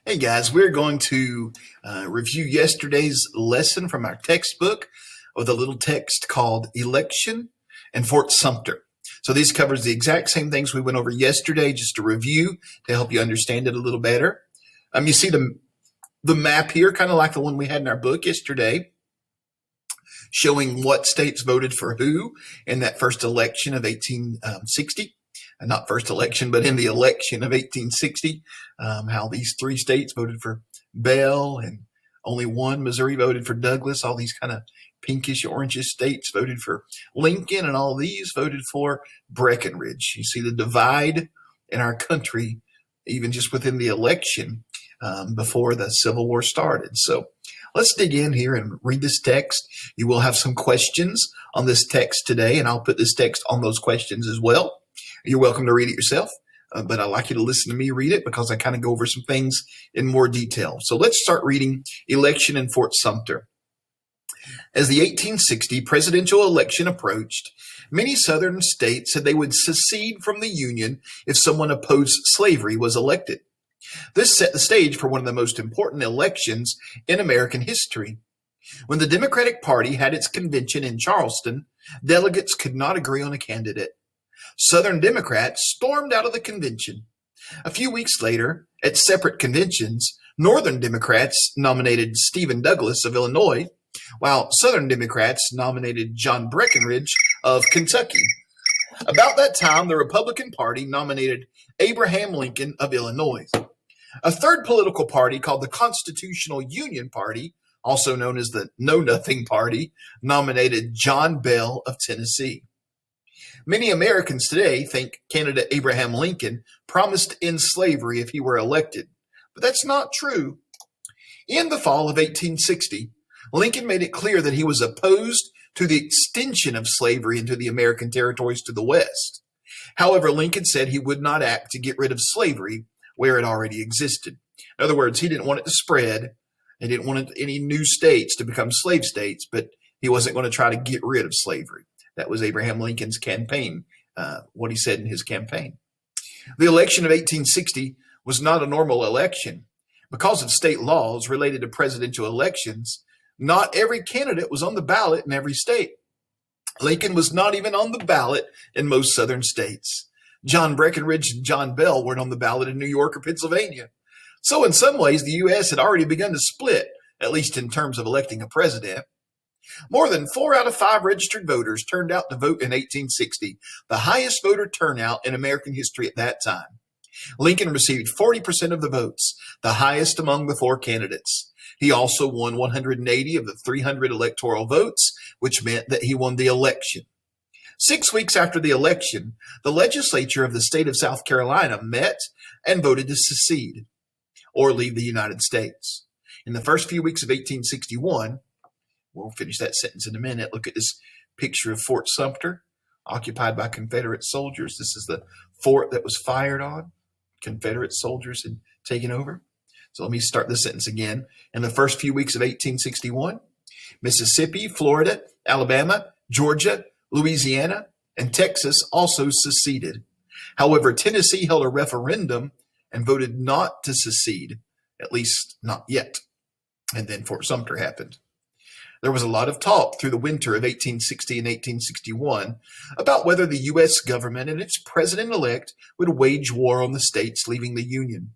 Hey guys, we're going to review yesterday's lesson from our textbook with a little text called Election and Fort Sumter. So this covers the exact same things we went over yesterday, just a review to help you understand it a little better. You see the map here, kind of like the one we had in our book yesterday, showing what states voted for who in that first election of 1860. Not first election, but in the election of 1860, how these three states voted for Bell and only one, Missouri, voted for Douglas. All these kind of pinkish, orangish states voted for Lincoln, and all these voted for Breckinridge. You see the divide in our country, even just within the election before the Civil War started. So let's dig in here and read this text. You will have some questions on this text today, and I'll put this text on those questions as well. You're welcome to read it yourself, but I'd like you to listen to me read it because I kind of go over some things in more detail. So let's start reading Election in Fort Sumter. As the 1860 presidential election approached, many southern states said they would secede from the Union if someone opposed slavery was elected. This set the stage for one of the most important elections in American history. When the Democratic Party had its convention in Charleston, delegates could not agree on a candidate. Southern Democrats stormed out of the convention. A few weeks later, at separate conventions, Northern Democrats nominated Stephen Douglas of Illinois, while Southern Democrats nominated John Breckinridge of Kentucky. About that time, the Republican Party nominated Abraham Lincoln of Illinois. A third political party called the Constitutional Union Party, also known as the Know Nothing Party, nominated John Bell of Tennessee. Many Americans today think candidate Abraham Lincoln promised to end slavery if he were elected, but that's not true. In the fall of 1860, Lincoln made it clear that he was opposed to the extension of slavery into the American territories to the west. However, Lincoln said he would not act to get rid of slavery where it already existed. In other words, he didn't want it to spread. He didn't want any new states to become slave states, but he wasn't going to try to get rid of slavery. That was Abraham Lincoln's campaign, what he said in his campaign. The election of 1860 was not a normal election. Because of state laws related to presidential elections, not every candidate was on the ballot in every state. Lincoln was not even on the ballot in most southern states. John Breckinridge and John Bell weren't on the ballot in New York or Pennsylvania. So in some ways, the U.S. had already begun to split, at least in terms of electing a president. More than 4 out of 5 registered voters turned out to vote in 1860, the highest voter turnout in American history at that time. Lincoln received 40% of the votes, the highest among the 4 candidates. He also won 180 of the 300 electoral votes, which meant that he won the election. 6 weeks after the election, the legislature of the state of South Carolina met and voted to secede, or leave the United States. In the first few weeks of 1861, we'll finish that sentence in a minute. Look at this picture of Fort Sumter, occupied by Confederate soldiers. This is the fort that was fired on. Confederate soldiers had taken over. So let me start the sentence again. In the first few weeks of 1861, Mississippi, Florida, Alabama, Georgia, Louisiana, and Texas also seceded. However, Tennessee held a referendum and voted not to secede, at least not yet. And then Fort Sumter happened. There was a lot of talk through the winter of 1860 and 1861 about whether the U.S. government and its president-elect would wage war on the states leaving the Union.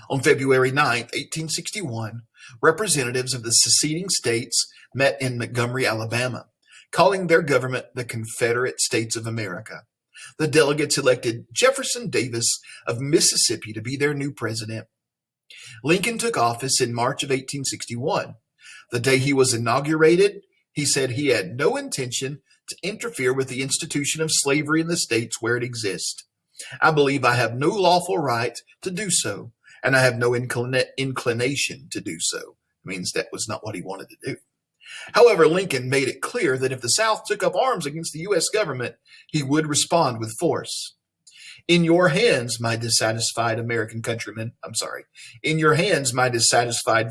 On February 9, 1861, representatives of the seceding states met in Montgomery, Alabama, calling their government the Confederate States of America. The delegates elected Jefferson Davis of Mississippi to be their new president. Lincoln took office in March of 1861. The day he was inaugurated, he said he had no intention to interfere with the institution of slavery in the states where it exists. I believe I have no lawful right to do so, and I have no inclination to do so. It means that was not what he wanted to do. However, Lincoln made it clear that if the South took up arms against the U.S. government, he would respond with force. In your hands, my dissatisfied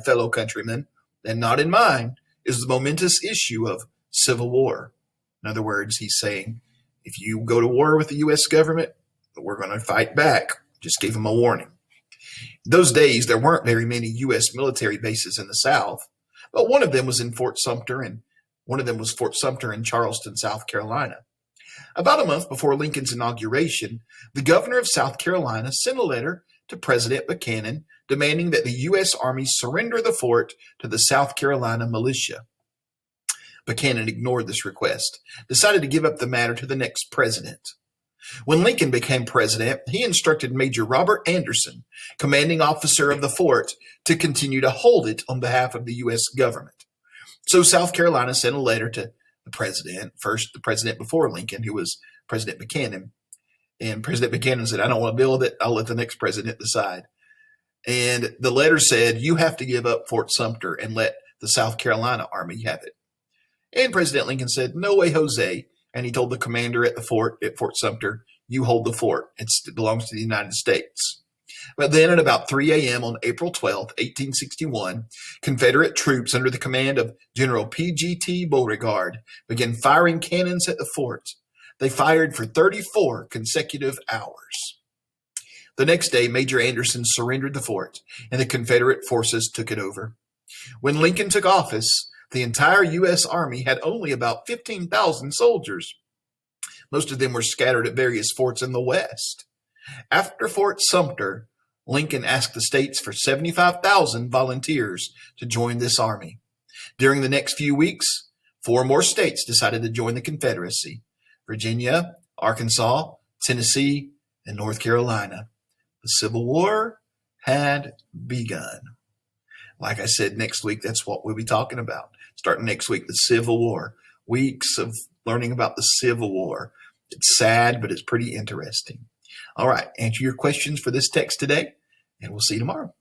fellow countrymen, and not in mine, is the momentous issue of civil war. In other words, he's saying, if you go to war with the U.S. government, we're going to fight back. Just gave him a warning. Those days, there weren't very many U.S. military bases in the South, but one of them was in Fort Sumter, and one of them was Fort Sumter in Charleston, South Carolina. About a month before Lincoln's inauguration, the governor of South Carolina sent a letter to President Buchanan demanding that the U.S. Army surrender the fort to the South Carolina militia. Buchanan ignored this request, decided to give up the matter to the next president. When Lincoln became president, he instructed Major Robert Anderson, commanding officer of the fort, to continue to hold it on behalf of the U.S. government. So South Carolina sent a letter to the president, first the president before Lincoln, who was President Buchanan. And President Buchanan said, I don't want to deal with it. I'll let the next president decide. And the letter said, you have to give up Fort Sumter and let the South Carolina Army have it. And President Lincoln said, no way, Jose. And he told the commander at Fort Sumter, you hold the fort. It belongs to the United States. But then at about 3 a.m. on April 12, 1861, Confederate troops under the command of General P.G.T. Beauregard began firing cannons at the fort. They fired for 34 consecutive hours. The next day, Major Anderson surrendered the fort, and the Confederate forces took it over. When Lincoln took office, the entire U.S. Army had only about 15,000 soldiers. Most of them were scattered at various forts in the West. After Fort Sumter, Lincoln asked the states for 75,000 volunteers to join this army. During the next few weeks, 4 more states decided to join the Confederacy: Virginia, Arkansas, Tennessee, and North Carolina. The Civil War had begun. Like I said, next week, that's what we'll be talking about. Starting next week, the Civil War. Weeks of learning about the Civil War. It's sad, but it's pretty interesting. All right, answer your questions for this text today, and we'll see you tomorrow.